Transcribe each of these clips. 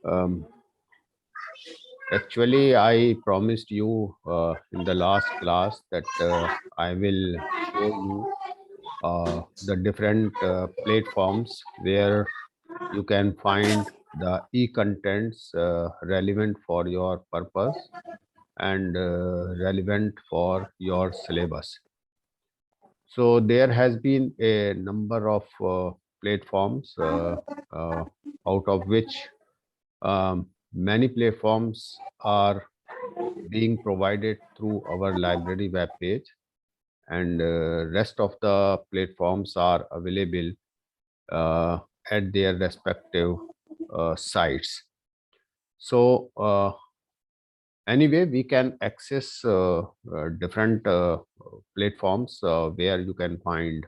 Um, Actually, I promised you in the last class that I will show you the different platforms where you can find the e-contents relevant for your purpose and relevant for your syllabus. So there has been a number of platforms uh, out of which many platforms are being provided through our library web page, and rest of the platforms are available uh, at their respective sites. So anyway, we can access different platforms where you can find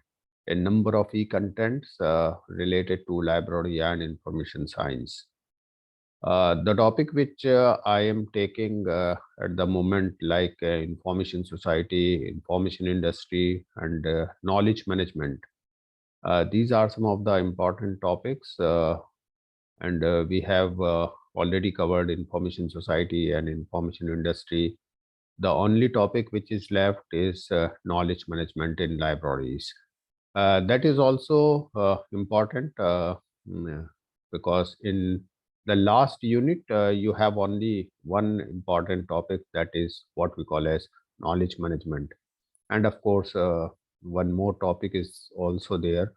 a number of e-contents related to library and information science. The topic which I am taking at the moment, like information society, information industry, and knowledge management. These are some of the important topics, and we have already covered information society and information industry. The only topic which is left is knowledge management in libraries. That is also important because in the last unit you have only one important topic, that is what we call as knowledge management. And of course, one more topic is also there,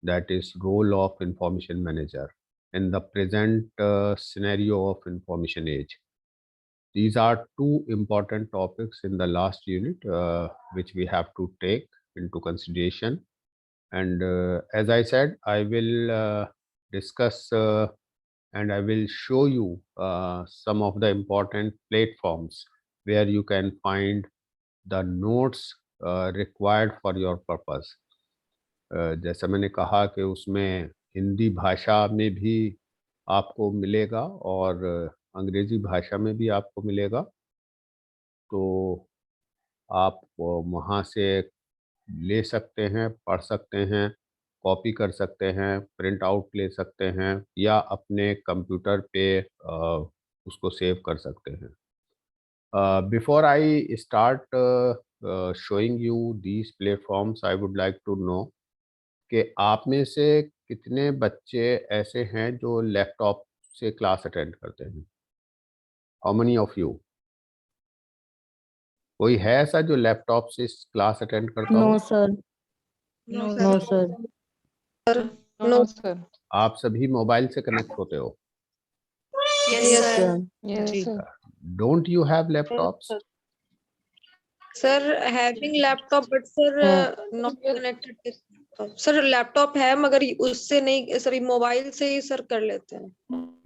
that is role of information manager in the present scenario of information age. These are two important topics in the last unit which we have to take into consideration. And as I said, I will discuss and I will show you some of the important platforms where you can find the notes required for your purpose. जैसा मैंने कहा कि उसमें हिंदी भाषा में भी आपको मिलेगा और अंग्रेजी भाषा में भी आपको मिलेगा। तो आप वहाँ से ले सकते हैं, पढ़ सकते हैं, कॉपी कर सकते हैं, प्रिंट आउट ले सकते हैं या अपने कंप्यूटर पे उसको सेव कर सकते हैं। Before I start showing you these platforms, I would like to know कि आप में से कितने बच्चे ऐसे हैं जो लैपटॉप से क्लास अटेंड करते हैं? How many of you? कोई है ऐसा जो लैपटॉप से क्लास अटेंड करता हो? No sir. No sir. No sir. आप सभी मोबाइल से कनेक्ट होते हो? Yes sir. Yes sir. Don't you have laptops? Sir having laptop but sir not connected. Sir laptop है मगर उससे नहीं सर, मोबाइल से ही सर कर लेते हैं।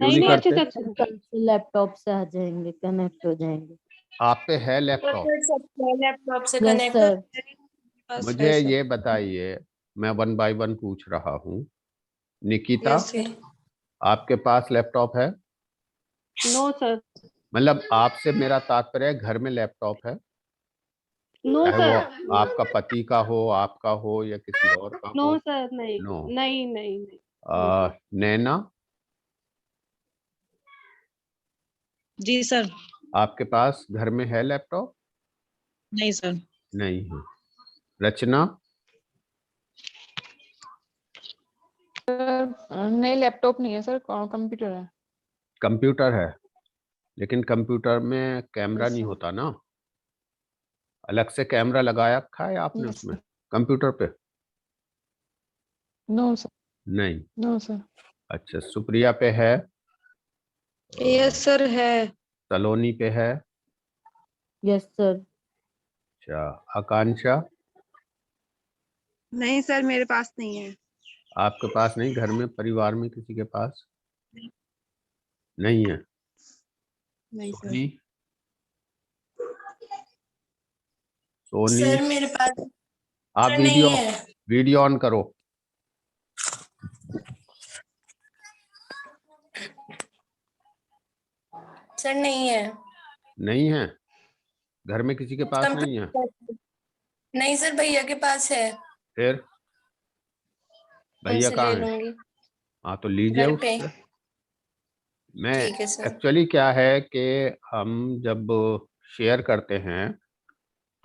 नहीं करते? कल से लैपटॉप से आ जाएंगे, कनेक्ट हो जाएंगे। आप पे है लैपटॉप? लैपटॉप से यस कनेक्ट सर। मुझे ये बताइए, मैं वन बाय वन पूछ रहा हूँ। निकिता, आपके पास लैपटॉप है? No sir. मतलब आपसे मेरा तात्पर्य है घर में लैपटॉप है? नो चाहे वो सर। आपका पति का हो, आपका हो या किसी और का हो? No sir. नहीं नो। नहीं नहीं नहीं। नैना, जी सर। आपके पास घर में है लैपटॉप? नहीं सर। नहीं है। रचना, नहीं लैपटॉप नहीं है सर, कंप्यूटर है। कंप्यूटर है, लेकिन कंप्यूटर में कैमरा Yes, नहीं sir. होता ना? अलग से कैमरा लगाया रखा है आपने Yes, उसमें कंप्यूटर पे? No sir. नहीं। No sir. अच्छा, सुप्रिया पे है? यस सर है। सलोनी पे है? Yes sir. अच्छा, आकांक्षा? नहीं सर, मेरे पास नहीं है। आपके पास नहीं, घर में परिवार में किसी के पास नहीं है? नहीं सर। सोनी? सोनी सर मेरे पास आप सर नहीं है। वीडियो ऑन करो। सर नहीं है। नहीं है? घर में किसी के पास नहीं है? नहीं सर, भैया के पास है। फिर भैया उनसे कहाँ ले है? लूंगी। हाँ तो लीजिए घर पे। उससे। मैं ठीक है सर। एक्चुअली क्या है कि हम जब शेयर करते हैं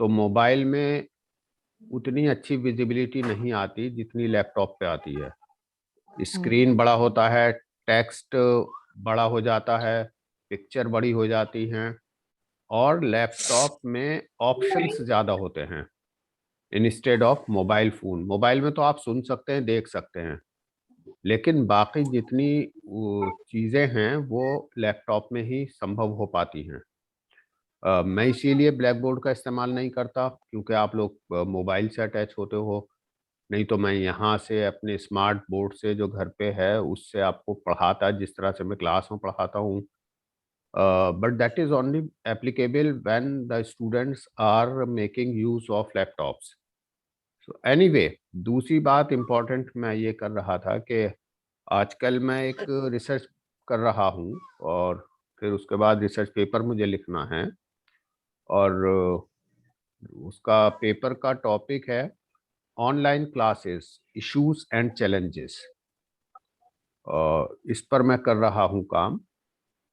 तो मोबाइल में उतनी अच्छी विजिबिलिटी नहीं आती जितनी लैपटॉप पे आती है। स्क्रीन बड़ा होता है, टेक्स्ट बड़ा हो जाता है, पिक्चर बड़ी हो जाती हैं और लैपटॉप में ऑप्शंस ज़्यादा होते हैं instead of mobile phone. Mobile में तो आप सुन सकते हैं, देख सकते हैं, लेकिन बाकी जितनी चीज़ें हैं वो लैपटॉप में ही संभव हो पाती हैं। मैं इसीलिए ब्लैक बोर्ड का इस्तेमाल नहीं करता क्योंकि आप लोग मोबाइल से अटैच होते हो। नहीं तो मैं यहाँ से अपने स्मार्ट बोर्ड से जो घर पे है उससे आपको पढ़ाता जिस तरह से मैं क्लास में पढ़ाता हूँ। But that is only applicable when the students are making use of laptops. So anyway, दूसरी बात इम्पोर्टेंट मैं ये कर रहा था कि आजकल मैं एक रिसर्च कर रहा हूँ और फिर उसके बाद रिसर्च पेपर मुझे लिखना है और उसका पेपर का टॉपिक है online classes issues and challenges. इस पर मैं कर रहा हूँ काम।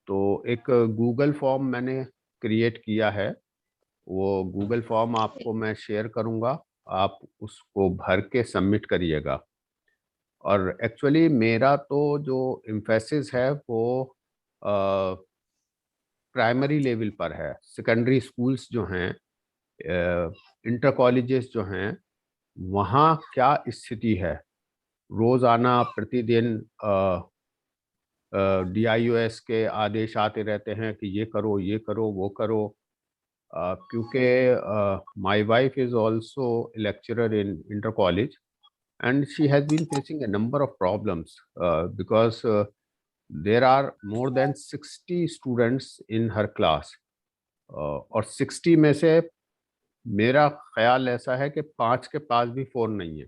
तो एक गूगल फॉर्म मैंने क्रिएट किया है, वो गूगल फॉर्म आपको मैं शेयर करूँगा, आप उसको भर के सबमिट करिएगा। और एक्चुअली मेरा तो जो एम्फेसिस है वो प्राइमरी लेवल पर है। सेकेंडरी स्कूल्स जो हैं, इंटर कॉलेजेस जो हैं, वहाँ क्या स्थिति है। रोज़ाना प्रतिदिन DIOS के आदेश आते रहते हैं कि ये करो, ये करो, वो करो। क्योंकि my wife is also lecturer in inter college and she has been facing a number of problems because there are more than 60 students in her class। और 60 में से मेरा ख्याल ऐसा है कि 5 के पास भी फ़ोन नहीं है।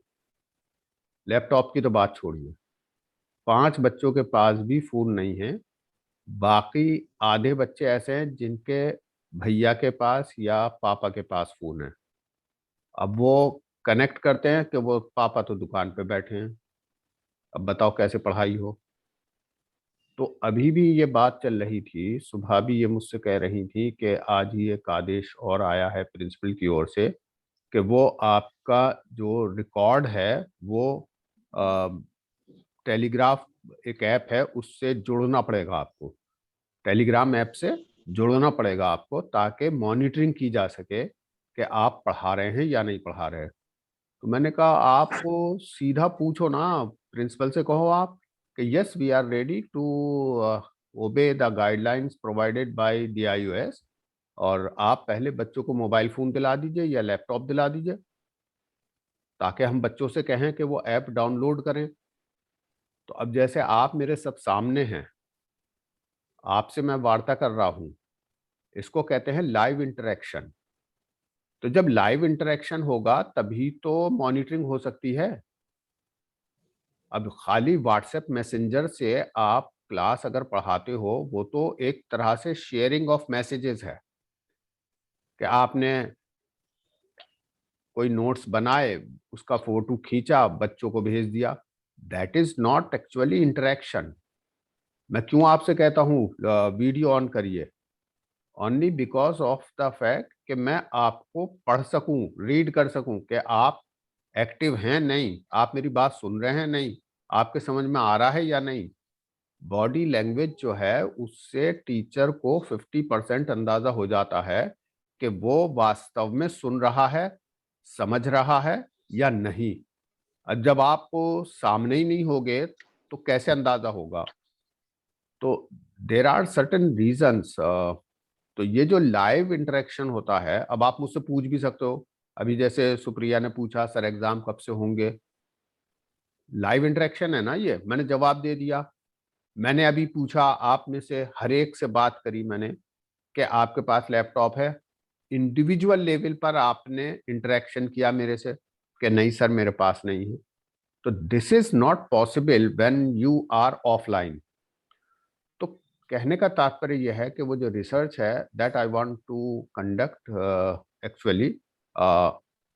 लैपटॉप की तो बात छोड़िए, 5 बच्चों के पास भी फ़ोन नहीं है। बाकी आधे बच्चे ऐसे हैं जिनके भैया के पास या पापा के पास फ़ोन है। अब वो कनेक्ट करते हैं कि वो पापा तो दुकान पे बैठे हैं। अब बताओ कैसे पढ़ाई हो। तो अभी भी ये बात चल रही थी, सुबह भी ये मुझसे कह रही थी कि आज ही एक आदेश और आया है प्रिंसिपल की ओर से कि वो आपका जो रिकॉर्ड है वो टेलीग्राफ एक ऐप है उससे जुड़ना पड़ेगा आपको। टेलीग्राम ऐप से जुड़ना पड़ेगा आपको ताकि मॉनिटरिंग की जा सके कि आप पढ़ा रहे हैं या नहीं पढ़ा रहे हैं। तो मैंने कहा आपको सीधा पूछो ना, प्रिंसिपल से कहो आप कि yes we are ready to obey the guidelines provided by DIOS, और आप पहले बच्चों को मोबाइल फ़ोन दिला दीजिए या लैपटॉप दिला दीजिए ताकि हम बच्चों से कहें कि वो ऐप डाउनलोड करें। तो अब जैसे आप मेरे सब सामने हैं, आपसे मैं वार्ता कर रहा हूँ, इसको कहते हैं लाइव इंटरेक्शन। तो जब लाइव इंटरेक्शन होगा तभी तो मॉनिटरिंग हो सकती है। अब खाली व्हाट्सएप मैसेंजर से आप क्लास अगर पढ़ाते हो वो तो एक तरह से शेयरिंग ऑफ मैसेजेस है कि आपने कोई नोट्स बनाए, उसका फोटो खींचा, बच्चों को भेज दिया। That is not actually interaction. मैं क्यों आपसे कहता हूँ वीडियो ऑन करिए, only because of the fact कि मैं आपको पढ़ सकूं, रीड कर सकूं कि आप एक्टिव हैं नहीं, आप मेरी बात सुन रहे हैं नहीं, आपके समझ में आ रहा है या नहीं। बॉडी लैंग्वेज जो है उससे टीचर को 50% अंदाजा हो जाता है कि वो वास्तव में सुन रहा है, समझ रहा है या नहीं। अब जब आप सामने ही नहीं होगे तो कैसे अंदाजा होगा। तो देर आर सर्टेन रीजंस। तो ये जो लाइव इंटरेक्शन होता है, अब आप मुझसे पूछ भी सकते हो, अभी जैसे सुप्रिया ने पूछा सर एग्जाम कब से होंगे। लाइव इंटरेक्शन है ना, ये मैंने जवाब दे दिया। मैंने अभी पूछा, आप में से हर एक से बात करी मैंने कि आपके पास लैपटॉप है। इंडिविजुअल लेवल पर आपने इंटरेक्शन किया मेरे से कि नहीं सर मेरे पास नहीं है। तो this is not possible when you are offline. तो कहने का तात्पर्य यह है कि वो जो रिसर्च है that I want to conduct actually,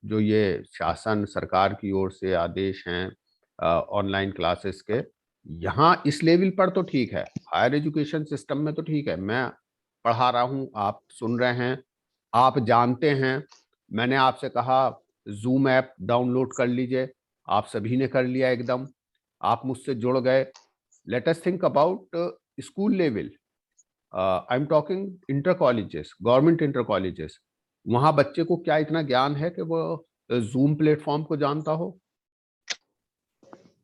जो ये शासन सरकार की ओर से आदेश हैं ऑनलाइन क्लासेस के, यहाँ इस लेवल पर तो ठीक है, हायर एजुकेशन सिस्टम में तो ठीक है, मैं पढ़ा रहा हूँ, आप सुन रहे हैं, आप जानते हैं, मैंने आपसे कहा जूम ऐप डाउनलोड कर लीजिए, आप सभी ने कर लिया एकदम, आप मुझसे जुड़ गए। Let us think about school level, I am talking inter colleges, government inter colleges, वहाँ बच्चे को क्या इतना ज्ञान है कि वो जूम प्लेटफॉर्म को जानता हो?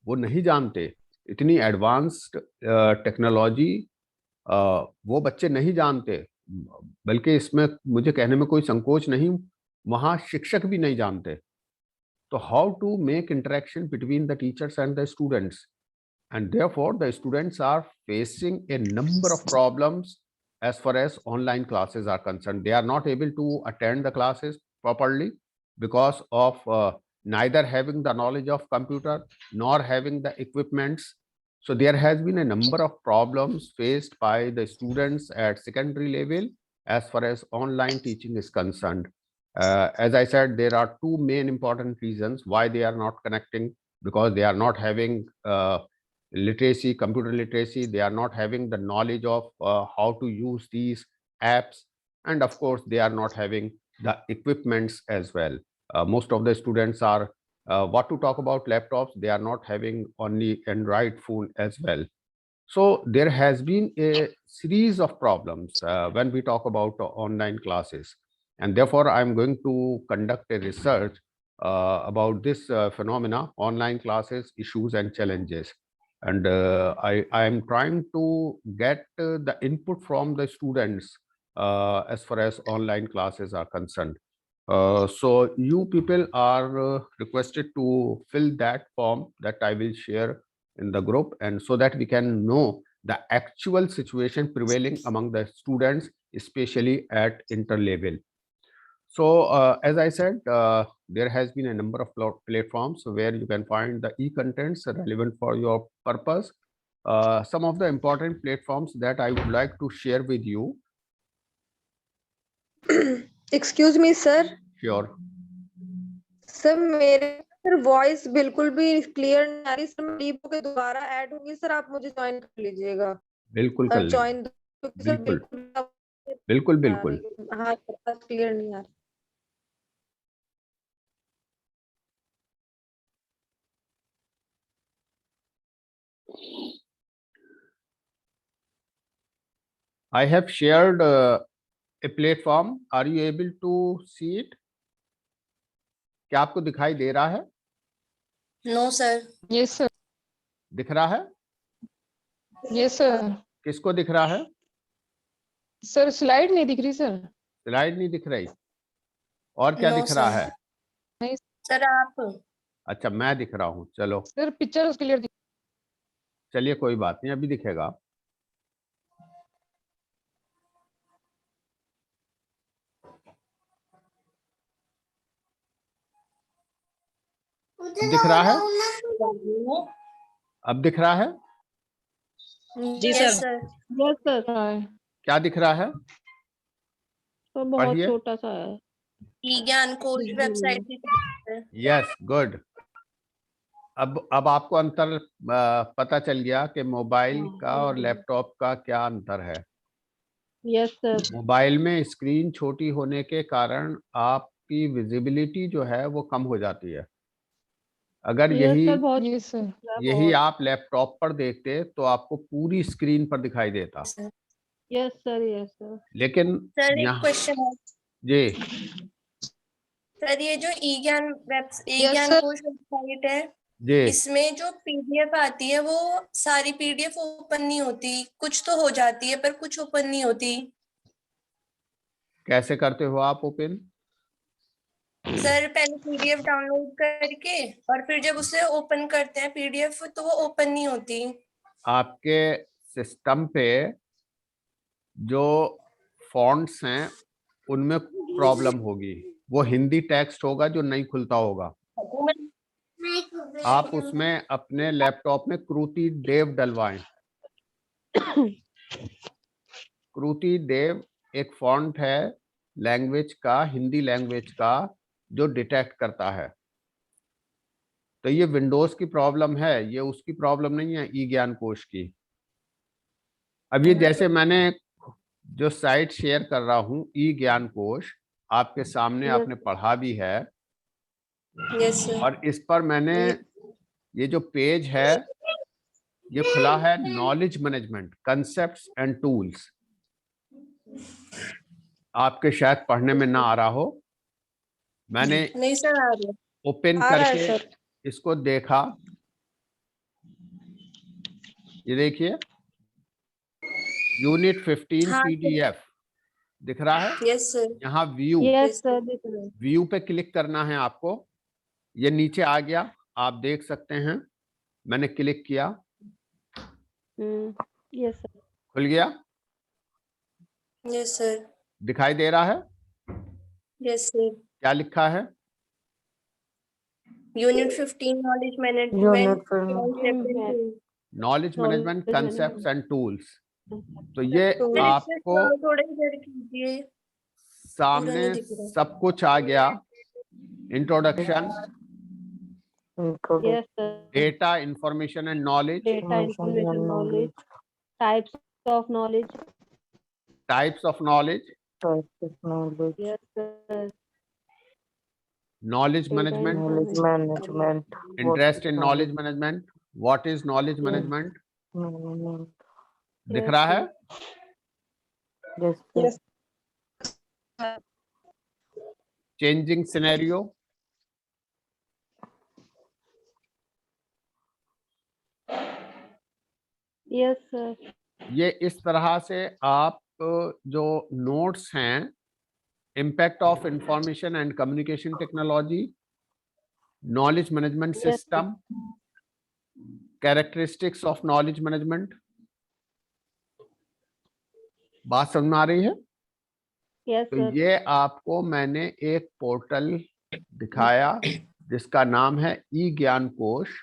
वो नहीं जानते। इतनी एडवांस्ड टेक्नोलॉजी वो बच्चे नहीं जानते, बल्कि इसमें मुझे कहने में कोई संकोच नहीं, वहाँ शिक्षक भी नहीं जानते। तो how to make interaction between the teachers and the students, and therefore the students are facing a number of problems as far as online classes are concerned. They are not able to attend the classes properly because of neither having the knowledge of computer nor having the equipments. So there has been a number of problems faced by the students at secondary level as far as online teaching is concerned. As I said, there are two main important reasons why they are not connecting, because they are not having literacy, computer literacy, they are not having the knowledge of how to use these apps, and of course they are not having the equipments as well. Most of the students are, what to talk about laptops, they are not having only Android phone as well. So there has been a series of problems when we talk about online classes, and therefore I'm going to conduct a research about this phenomena, online classes, issues and challenges. And I am trying to get the input from the students as far as online classes are concerned. So you people are requested to fill that form that I will share in the group, and so that we can know the actual situation prevailing among the students, especially at inter level. So as I said, there has been a number of platforms where you can find the e-contents relevant for your purpose. Some of the important platforms that I would like to share with you. Excuse me sir, Sure. Sir मेरे sir voice बिल्कुल भी clear नहीं आ रही sir, मैं LiPo के दोबारा add होंगी sir, आप मुझे ज्वाइन कर लीजिएगा। बिल्कुल कर लेंगे। ज्वाइन सर बिल्कुल बिल्कुल बिल्कुल आ बिल्कुल। रही है। हाँ क्लियर नहीं आ रही। I have shared a platform. Are you able to see it? क्या आपको दिखाई दे रहा है? No sir. Yes sir. दिख रहा है? Yes sir. किसको दिख रहा है? सर स्लाइड नहीं दिख रही सर। स्लाइड नहीं दिख रही, और क्या नो दिख रहा सर। है? सर आप। अच्छा, मैं दिख रहा हूँ, चलो सर पिक्चर क्लियर चलिए कोई बात नहीं, अभी दिखेगा। दिख रहा है? अब दिख रहा है? जी yes sir. Sir. Yes sir है। क्या दिख रहा है? तो बहुत पढ़िए। छोटा सा है। ई ज्ञान कोश वेबसाइट की तरफ से। Yes, good. अब आपको अंतर पता चल गया कि मोबाइल का और लैपटॉप का क्या अंतर है। Yes sir. मोबाइल में स्क्रीन छोटी होने के कारण आपकी विजिबिलिटी जो है वो कम हो जाती है। अगर यस सर बहुत। Yes sir. यही आप लैपटॉप पर देखते तो आपको पूरी स्क्रीन पर दिखाई देता। Yes sir. Yes sir. लेकिन सर एक यहाँ क्वेश्चन है जी सर, ये जो ई ज्ञान Yes, ज्ञान sir. कोश वेबसाइट है, जी इसमें जो पीडीएफ आती है वो सारी पीडीएफ ओपन नहीं होती, कुछ तो हो जाती है पर कुछ ओपन नहीं होती। कैसे करते हो आप ओपन? सर पहले पीडीएफ डाउनलोड करके और फिर जब उसे ओपन करते हैं पीडीएफ तो वो ओपन नहीं होती। आपके सिस्टम पे जो फॉन्ट्स हैं उनमें प्रॉब्लम होगी, वो हिंदी टेक्स्ट होगा जो नहीं खुलता होगा। आप उसमें अपने लैपटॉप में कृति देव डलवाएं। कृति देव एक फॉन्ट है लैंग्वेज का, हिंदी लैंग्वेज का, जो डिटेक्ट करता है। तो ये विंडोज की प्रॉब्लम है, ये उसकी प्रॉब्लम नहीं है ई ज्ञान कोश की। अब ये जैसे मैंने जो साइट शेयर कर रहा हूं ई ज्ञान कोश, आपके सामने Yes. आपने पढ़ा भी है, यस सर। और इस पर मैंने ये जो पेज है ये खुला है, knowledge management concepts and tools. आपके शायद पढ़ने में ना आ रहा हो, मैंने नहीं सर, आ रहा है। ओपन आ रहा है करके सर। इसको देखा, ये देखिए यूनिट 15 हाँ पीडीएफ दिख रहा है। Yes sir. यहाँ व्यू, Yes, sir. दिख रहा है. व्यू पे क्लिक करना है आपको। ये नीचे आ गया, आप देख सकते हैं, मैंने क्लिक किया, Yes, sir. खुल गया, यस सर। दिखाई दे रहा है। Yes sir. क्या लिखा है? Unit 15 knowledge Unit management for knowledge management Knowledge concepts management. And tools. तो ये आपको थोड़ा इधर कीजिए। सामने नहीं दिख रहा। सब कुछ आ गया, introduction, Yes, sir. Data, information and knowledge, Data, information, knowledge, types of knowledge. Types of knowledge, Yes, sir. Knowledge Data management, management. Interest in knowledge management, what is knowledge management, दिख Yes, रहा है। Yes. Yes. Changing scenario, Yes, sir. ये इस तरह से आप जो notes हैं, impact of information and communication technology, knowledge management Yes, system, characteristics of knowledge management, बात समझ में आ रही है? Yes, तो sir. ये आपको मैंने एक पोर्टल दिखाया जिसका नाम है ई ज्ञान कोश।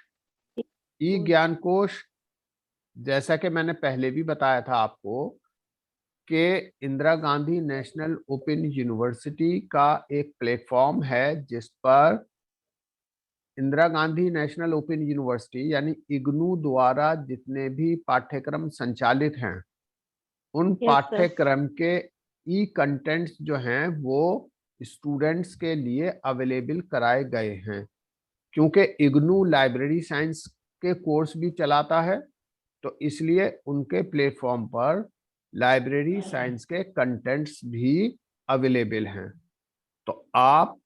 ई ज्ञान कोश, जैसा कि मैंने पहले भी बताया था आपको, कि Indira Gandhi national open university का एक प्लेटफॉर्म है जिस पर Indira Gandhi national open university यानी इग्नू द्वारा जितने भी पाठ्यक्रम संचालित हैं, उन Yes, sir. पाठ्यक्रम के ई कंटेंट्स जो हैं वो स्टूडेंट्स के लिए अवेलेबल कराए गए हैं। क्योंकि इग्नू लाइब्रेरी साइंस के कोर्स भी चलाता है, तो इसलिए उनके प्लेटफॉर्म पर लाइब्रेरी साइंस के कंटेंट्स भी अवेलेबल हैं। तो आप,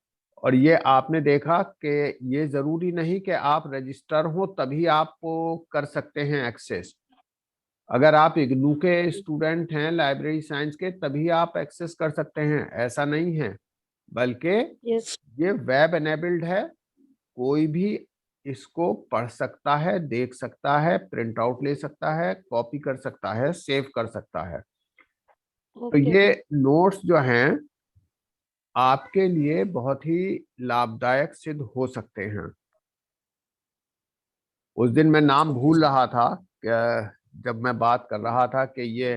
और ये आपने देखा कि ये जरूरी नहीं कि आप रजिस्टर हो तभी आप कर सकते हैं एक्सेस। अगर आप इग्नू के स्टूडेंट हैं लाइब्रेरी साइंस के तभी आप एक्सेस कर सकते हैं, ऐसा नहीं है, बल्कि Yes. ये वेब एनेबल्ड है, कोई भी इसको पढ़ सकता है, देख सकता है, प्रिंट आउट ले सकता है, कॉपी कर सकता है, सेव कर सकता है। तो Okay. ये नोट्स जो हैं आपके लिए बहुत ही लाभदायक सिद्ध हो सकते हैं। उस दिन मैं नाम भूल रहा था जब मैं बात कर रहा था कि ये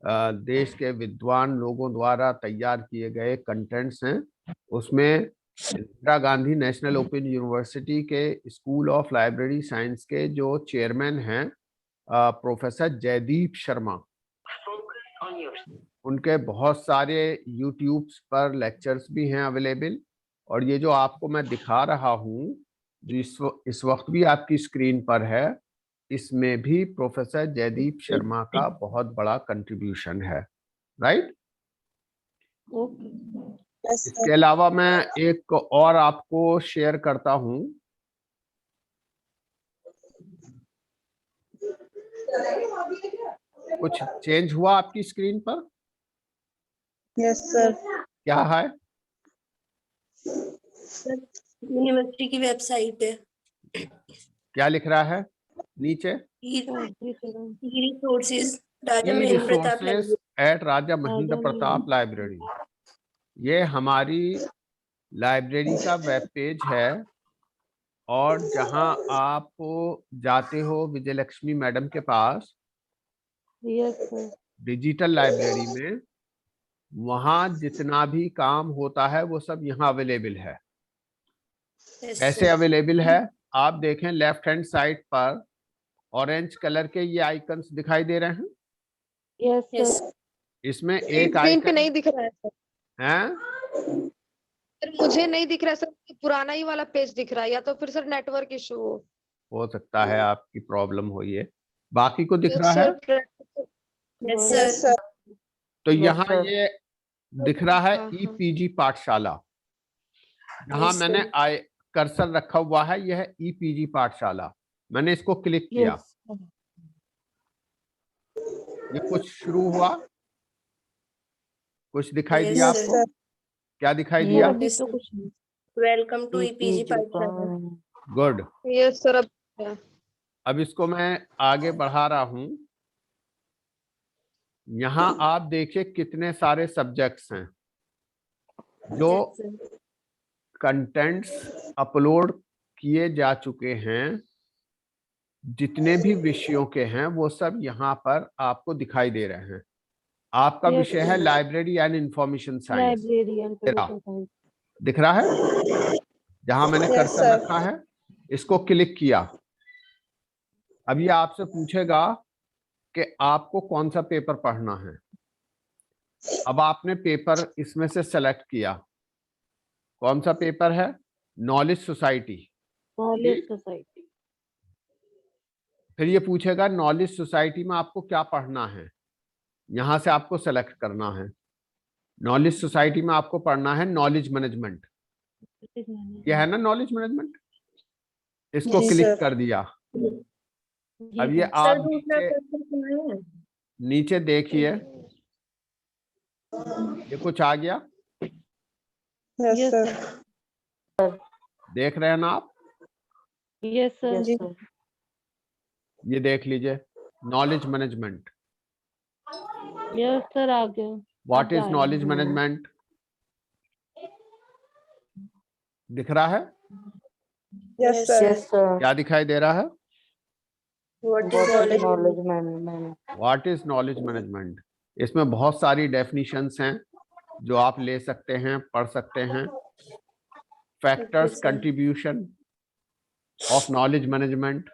देश के विद्वान लोगों द्वारा तैयार किए गए कंटेंट्स हैं। उसमें Indira Gandhi national open university के स्कूल ऑफ लाइब्रेरी साइंस के जो चेयरमैन हैं प्रोफेसर जयदीप शर्मा, उनके बहुत सारे यूट्यूब्स पर लेक्चर्स भी हैं अवेलेबल। और ये जो आपको मैं दिखा रहा हूँ जो इस वक्त भी आपकी स्क्रीन पर है, इसमें भी प्रोफेसर जयदीप शर्मा का बहुत बड़ा कंट्रीब्यूशन है। राइट? Okay. इसके अलावा मैं एक और आपको शेयर करता हूं। कुछ चेंज हुआ आपकी स्क्रीन पर? Yes sir. क्या है? यूनिवर्सिटी की वेबसाइट है। क्या लिख रहा है नीचे? रिसोर्सेज राजा महेंद्र प्रताप रिसोर्सेज एट राजा महेंद्र प्रताप लाइब्रेरी। ये हमारी लाइब्रेरी का वेब पेज है, और जहां आप जाते हो विजयलक्ष्मी मैडम के पास Yes, sir. डिजिटल लाइब्रेरी में, वहां जितना भी काम होता है वो सब यहाँ अवेलेबल है। कैसे अवेलेबल है? आप देखें लेफ्ट हैंड साइड पर ऑरेंज कलर के ये आइकन्स दिखाई दे रहे हैं। Yes, yes sir. इसमें एक स्क्रीन पे आइकन नहीं दिख रहा है सर। है, सर मुझे नहीं दिख रहा है सर, पुराना ही वाला पेज दिख रहा है, या तो फिर सर नेटवर्क इशू हो सकता है आपकी प्रॉब्लम हो ये। बाकी को दिख रहा है। Yes yes sir sir. तो Yes, यहाँ sir. ये दिख रहा है हाँ, हाँ। ईपीजी पाठशाला। जहाँ Yes, मैंने sir. कर्सर रखा हुआ है, यह है ईपीजी पाठशाला। मैंने इसको क्लिक किया, Yes. sir. ये कुछ शुरू हुआ, कुछ दिखाई Yes, दिया sir. आपको? क्या दिखाई Yes. दिया? अभी तो कुछ नहीं. वेलकम टू ईपीजी EPG पाठशाला। का- गुड। Yes sir. अब इसको मैं आगे बढ़ा रहा हूं। यहाँ आप देखिए कितने सारे सब्जेक्ट्स हैं जो Yes, sir. कंटेंट्स अपलोड किए जा चुके हैं। जितने भी विषयों के हैं वो सब यहाँ पर आपको दिखाई दे रहे हैं। आपका Yes, विषय है sir. Library and information science, Library and computer science. दिख रहा है? जहां मैंने Yes, कर्सर sir. रखा है, इसको क्लिक किया। अब ये आपसे पूछेगा कि आपको कौन सा पेपर पढ़ना है। अब आपने पेपर इसमें से सेलेक्ट किया। कौन सा पेपर है? Knowledge society. Knowledge society. फिर ये पूछेगा नॉलेज सोसाइटी में आपको क्या पढ़ना है। यहां से आपको सेलेक्ट करना है। नॉलेज सोसाइटी में आपको पढ़ना है नॉलेज मैनेजमेंट। ये है ना नॉलेज मैनेजमेंट, इसको जी, क्लिक सर। कर दिया। जी अब ये sir. आप सर दूसरा नीचे क्वेश्चन सुना है? नीचे देखिए, ये कुछ आ गया, यस Yes, सर। sir. देख रहे हैं ना आप? Yes, sir. Yes, जी। sir. ये देख लीजिए नॉलेज मैनेजमेंट। Yes, sir. आ गया. व्हाट इज आया। Knowledge management? दिख रहा है? Yes sir. Yes, sir. क्या दिखाई दे रहा है? What is What is knowledge? knowledge management? What is knowledge management? इसमें बहुत सारी डेफिनेशंस हैं जो आप ले सकते हैं, पढ़ सकते हैं। Factors sir. Contribution of knowledge management.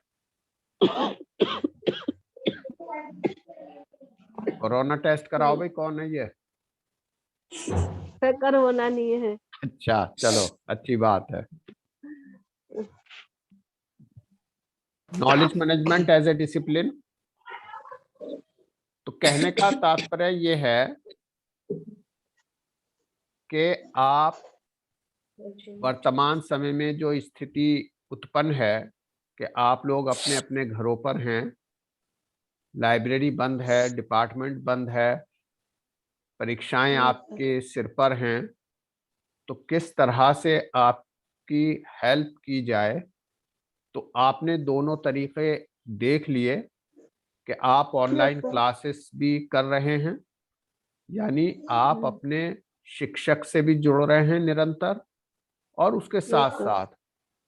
Corona test कराओ भाई, कौन है ये? सर कोरोना नहीं है. अच्छा चलो, अच्छी बात है। Knowledge management as a discipline. तो कहने का तात्पर्य ये है कि आप वर्तमान समय में जो स्थिति उत्पन्न है कि आप लोग अपने अपने घरों पर हैं, लाइब्रेरी बंद है, डिपार्टमेंट बंद है, परीक्षाएं आपके सिर पर हैं, तो किस तरह से आपकी हेल्प की जाए। तो आपने दोनों तरीके देख लिए कि आप ऑनलाइन क्लासेस भी कर रहे हैं, यानी आप अपने शिक्षक से भी जुड़ रहे हैं निरंतर, और उसके साथ साथ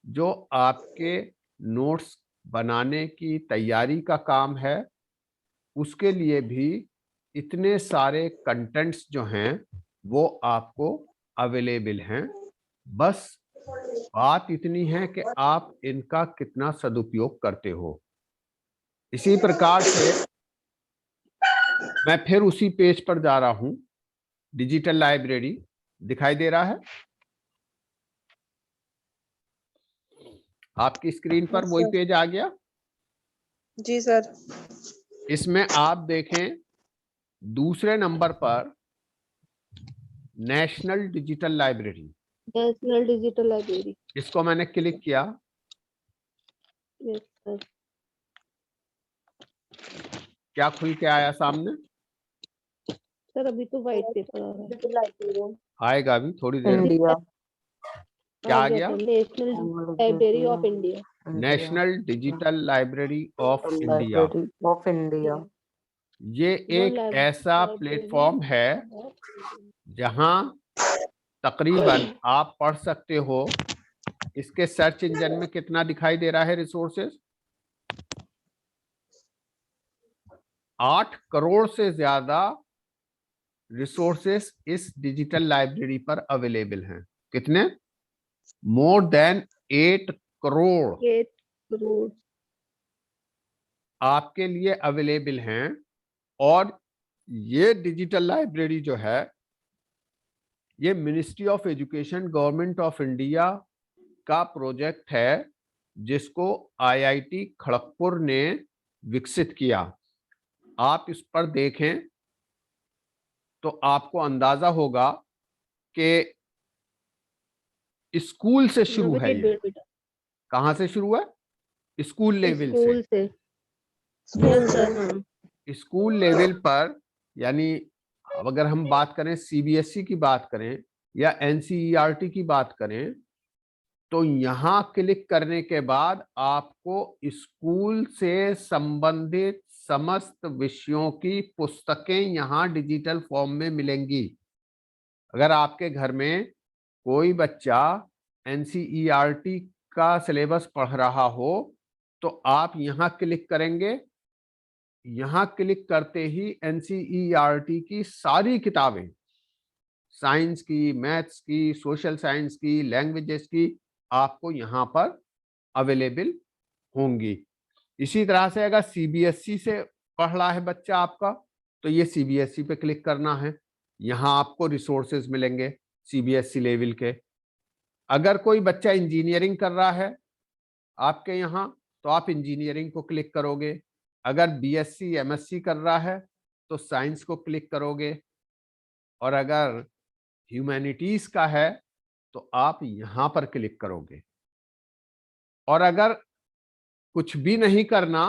जो आपके नोट्स बनाने की तैयारी का काम है उसके लिए भी इतने सारे कंटेंट्स जो हैं वो आपको अवेलेबल हैं। बस बात इतनी है कि आप इनका कितना सदुपयोग करते हो। इसी प्रकार से मैं फिर उसी पेज पर जा रहा हूं। डिजिटल लाइब्रेरी दिखाई दे रहा है आपकी स्क्रीन पर? वही पेज आ गया। जी सर। इसमें आप देखें दूसरे नंबर पर national digital library. National digital library. इसको मैंने क्लिक किया। Yes, sir. क्या खुल के आया सामने? सर अभी तो व्हाइट पेपर आ रहा है. आएगा अभी थोड़ी देर में। India. क्या आ गया? National library of India. National digital library of India. Library of India. ये एक ऐसा प्लेटफॉर्म है जहां तकरीबन आप पढ़ सकते हो। इसके सर्च इंजन में कितना दिखाई दे रहा है रिसोर्सेज? 8 करोड़ से ज्यादा रिसोर्सेस इस डिजिटल लाइब्रेरी पर अवेलेबल हैं। कितने? More than 8 crore 8 crores. आपके लिए अवेलेबल हैं। और ये डिजिटल लाइब्रेरी जो है, ये ministry of education government of India का प्रोजेक्ट है, जिसको आईआईटी खड़गपुर ने विकसित किया। आप इस पर देखें तो आपको अंदाजा होगा कि स्कूल से शुरू है। ये कहां से शुरू है? स्कूल लेवल स्कूल से। से। स्कूल से। हाँ। स्कूल लेवल पर, यानी अब अगर हम बात करें सीबीएसई की बात करें या एनसीईआरटी की बात करें, तो यहां क्लिक करने के बाद आपको स्कूल से संबंधित समस्त विषयों की पुस्तकें यहां डिजिटल फॉर्म में मिलेंगी। अगर आपके घर में कोई बच्चा एनसीईआरटी का सिलेबस पढ़ रहा हो तो आप यहां क्लिक करेंगे। यहां क्लिक करते ही एनसीईआरटी की सारी किताबें, साइंस की, मैथ्स की, सोशल साइंस की, लैंग्वेजेस की, आपको यहां पर अवेलेबल होंगी। इसी तरह से अगर सीबीएसई से पढ़ रहा है बच्चा आपका, तो ये सीबीएसई पे क्लिक करना है। यहां आपको रिसोर्सेज मिलेंगे सीबीएसई लेवल के। अगर कोई बच्चा इंजीनियरिंग कर रहा है आपके यहाँ, तो आप इंजीनियरिंग को क्लिक करोगे। अगर बीएससी एमएससी कर रहा है तो साइंस को क्लिक करोगे। और अगर ह्यूमैनिटीज का है तो आप यहां पर क्लिक करोगे। और अगर कुछ भी नहीं करना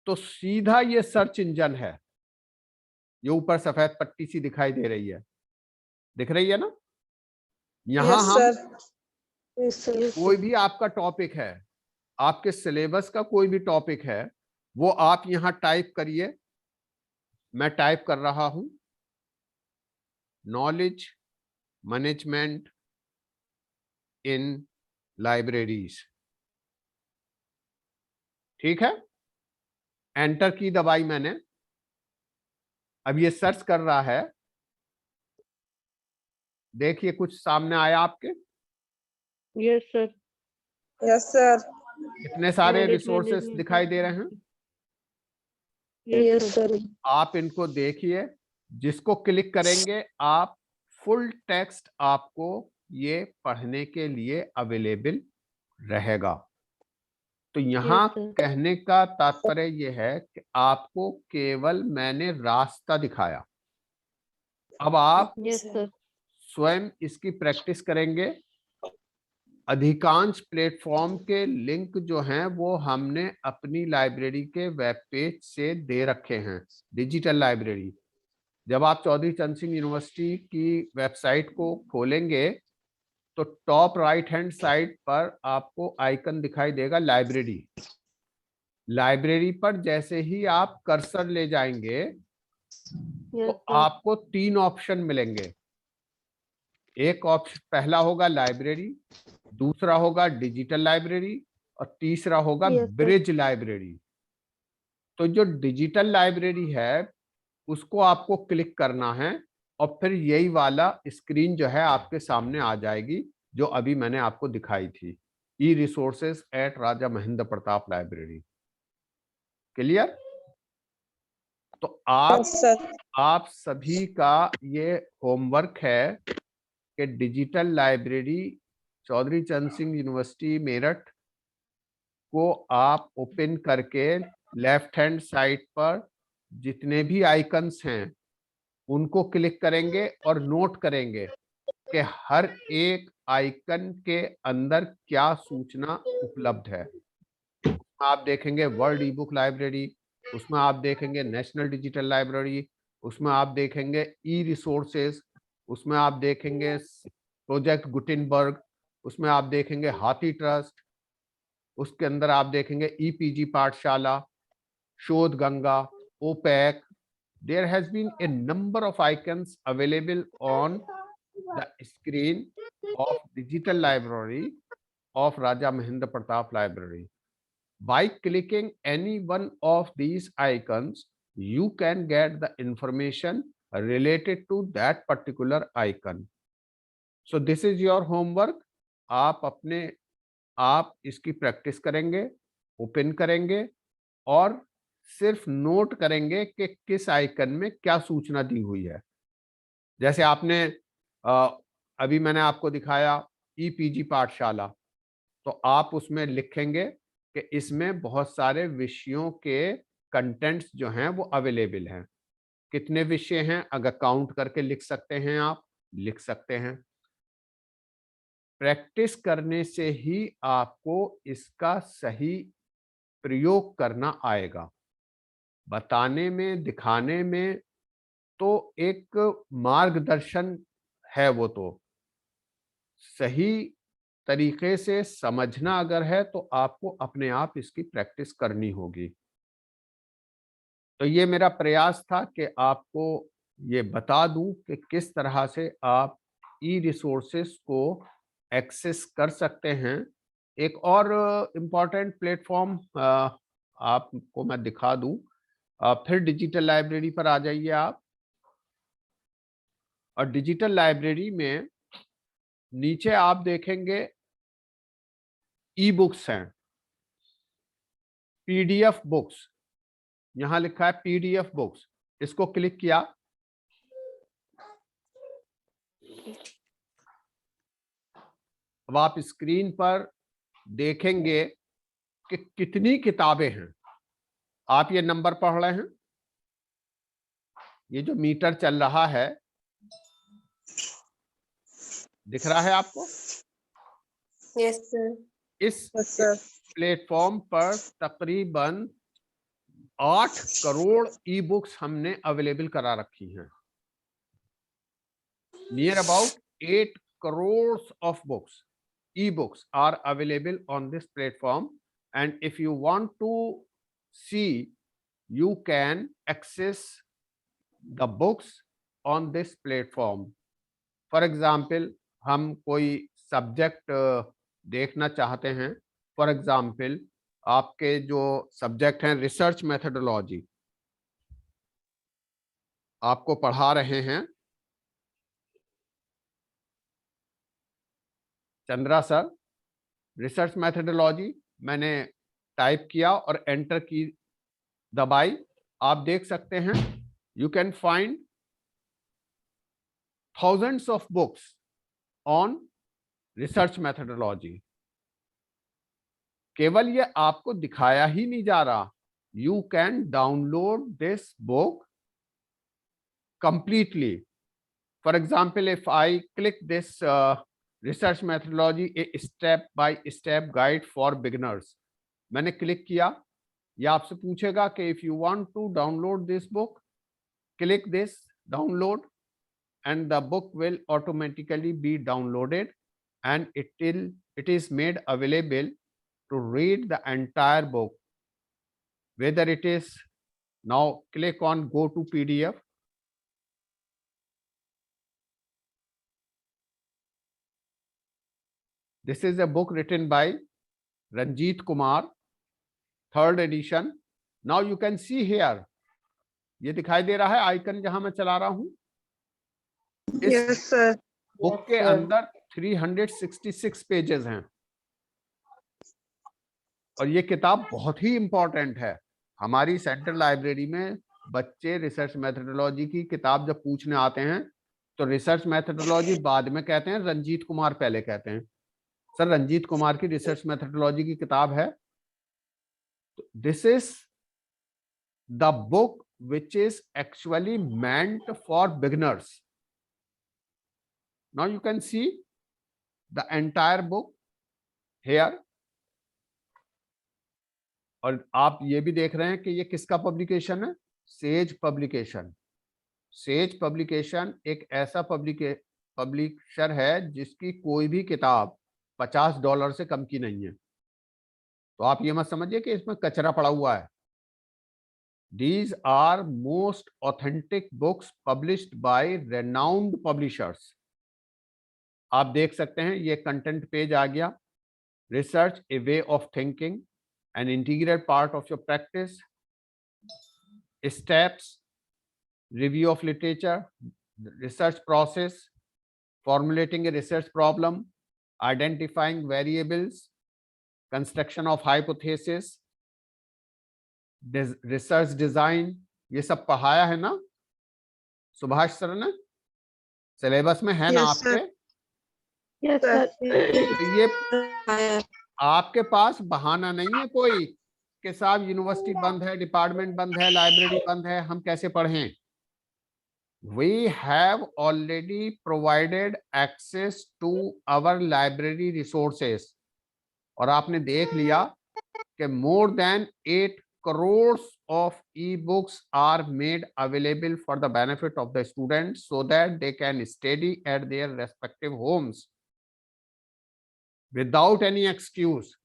तो सीधा ये सर्च इंजन है, ये ऊपर सफेद पट्टी सी दिखाई दे रही है, दिख रही है ना? यहां यस हम सर। Yes sir. कोई भी आपका टॉपिक है, आपके सिलेबस का कोई भी टॉपिक है, वो आप यहां टाइप करिए। मैं टाइप कर रहा हूं, नॉलेज मैनेजमेंट इन लाइब्रेरीज। ठीक है, एंटर की दबाई मैंने। अब ये सर्च कर रहा है, देखिए कुछ सामने आया आपके। Yes sir. Yes sir. कितने सारे Knowledge रिसोर्सेस management दिखाई दे रहे हैं। Yes yes sir. आप इनको देखिए, जिसको क्लिक करेंगे आप फुल टेक्स्ट आपको ये पढ़ने के लिए अवेलेबल रहेगा। तो यहाँ Yes, sir. कहने का तात्पर्य ये है कि आपको केवल मैंने रास्ता दिखाया। अब आप यस सर। स्वयं इसकी प्रैक्टिस करेंगे। अधिकांश प्लेटफॉर्म के लिंक जो हैं वो हमने अपनी लाइब्रेरी के वेब पेज से दे रखे हैं। डिजिटल लाइब्रेरी, जब आप चौधरी चरण सिंह यूनिवर्सिटी की वेबसाइट को खोलेंगे तो टॉप राइट हैंड साइड पर आपको आइकन दिखाई देगा लाइब्रेरी। लाइब्रेरी पर जैसे ही आप कर्सर ले जाएंगे तो यस सर। आपको 3 ऑप्शन मिलेंगे। एक ऑप्शन पहला होगा लाइब्रेरी, दूसरा होगा डिजिटल लाइब्रेरी और तीसरा होगा Yes, sir. Bridge library. तो जो डिजिटल लाइब्रेरी है उसको आपको क्लिक करना है और फिर यही वाला स्क्रीन जो है आपके सामने आ जाएगी, जो अभी मैंने आपको दिखाई थी, ई रिसोर्सेज एट राजा महेंद्र प्रताप लाइब्रेरी। क्लियर? तो यस सर। आप सभी का ये होमवर्क है कि डिजिटल लाइब्रेरी चौधरी चरण सिंह यूनिवर्सिटी मेरठ को आप ओपन करके लेफ्ट हैंड साइड पर जितने भी आइकन्स हैं उनको क्लिक करेंगे और नोट करेंगे कि हर एक आइकन के अंदर क्या सूचना उपलब्ध है। आप देखेंगे वर्ल्ड ई बुक लाइब्रेरी, उसमें आप देखेंगे नेशनल डिजिटल लाइब्रेरी, उसमें आप देखेंगे ई रिसोर्सेज, उसमें आप देखेंगे प्रोजेक्ट गुटेनबर्ग, उसमें आप देखेंगे हाथी ट्रस्ट, उसके अंदर आप देखेंगे EPG Pathshala, Shodhganga, OPAC. There has been a number of icons available on the screen of digital library of Raja Mahendra Pratap Library. By clicking any one of these icons, you can get the information related to that particular icon. So this is your homework. आप अपने आप इसकी practice करेंगे, open करेंगे और सिर्फ note करेंगे कि किस आइकन में क्या सूचना दी हुई है। जैसे आपने अभी मैंने आपको दिखाया ईपीजी पाठशाला, तो आप उसमें लिखेंगे कि इसमें बहुत सारे विषयों के कंटेंट्स जो हैं वो अवेलेबल हैं। कितने विषय हैं अगर काउंट करके लिख सकते हैं, आप लिख सकते हैं। प्रैक्टिस करने से ही आपको इसका सही प्रयोग करना आएगा। बताने में, दिखाने में तो एक मार्गदर्शन है, वो तो सही तरीके से समझना अगर है तो आपको अपने आप इसकी प्रैक्टिस करनी होगी। तो ये मेरा प्रयास था कि आपको ये बता दूं कि किस तरह से आप ई रिसोर्सेस को एक्सेस कर सकते हैं। एक और इम्पॉर्टेंट प्लेटफॉर्म आपको मैं दिखा दूं, फिर डिजिटल लाइब्रेरी पर आ जाइए आप। और डिजिटल लाइब्रेरी में नीचे आप देखेंगे ई बुक्स हैं, पीडीएफ बुक्स, यहां लिखा है पीडीएफ बुक्स। इसको क्लिक किया, अब आप स्क्रीन पर देखेंगे कि कितनी किताबें हैं। आप ये नंबर पढ़ रहे हैं, ये जो मीटर चल रहा है दिख रहा है आपको? Yes sir. इस Yes, sir. प्लेटफॉर्म पर तकरीबन 8 करोड़ ई बुक्स हमने अवेलेबल करा रखी हैं। Near about 8 crores of books, e-books are available on this platform, and if you want to see, you can access the books on this platform. For example, हम कोई subject देखना चाहते हैं, for example आपके जो सब्जेक्ट हैं research methodology, आपको पढ़ा रहे हैं चंद्रा सर, रिसर्च मेथोडोलॉजी, मैंने टाइप किया और एंटर की दबाई। आप देख सकते हैं you can find thousands of books on research methodology. केवल ये आपको दिखाया ही नहीं जा रहा, you can download this book completely. For example, if I click this research methodology a step by step guide for beginners, मैंने क्लिक किया, ये आपसे पूछेगा कि if you want to download this book, click this download and the book will automatically be downloaded, and it is made available to read the entire book. Whether it is, now click on go to PDF. This is a book written by Ranjit Kumar, 3rd edition. Now you can see here, ये दिखाई दे रहा है icon जहां मैं चला रहा हूं। Yes, sir. बुक के अंदर 366 पेजेस हैं और ये किताब बहुत ही इंपॉर्टेंट है। हमारी सेंट्रल लाइब्रेरी में बच्चे रिसर्च मेथोडोलॉजी की किताब जब पूछने आते हैं तो रिसर्च मेथोडोलॉजी बाद में कहते हैं, रंजीत कुमार पहले कहते हैं। सर रंजीत कुमार की रिसर्च मेथोडोलॉजी की किताब है। This is the book which is actually meant for beginners. Now you can see the entire book here. और आप ये भी देख रहे हैं कि ये किसका पब्लिकेशन है, सेज पब्लिकेशन। सेज पब्लिकेशन एक ऐसा पब्लिशर है जिसकी कोई भी किताब $50 से कम की नहीं है। तो आप ये मत समझिए कि इसमें कचरा पड़ा हुआ है। These are most authentic books published by renowned publishers. आप देख सकते हैं ये कंटेंट पेज आ गया। Research A way of thinking, an integral part of your practice, steps, review of literature, research process, formulating a research problem, identifying variables, construction of hypothesis, research design, ये सब पढ़ाया है ना सुभाष सर ने? Syllabus में है ना Yes, sir. आपके? यस सर तो ये आपके पास बहाना नहीं है कोई कि साहब यूनिवर्सिटी बंद है, डिपार्टमेंट बंद है, लाइब्रेरी बंद है, हम कैसे पढ़ें? We have already provided access to our library resources. और आपने देख लिया कि more than 8 crores of e-books are made available for the benefit of the students so that they can study at their respective homes without any excuse.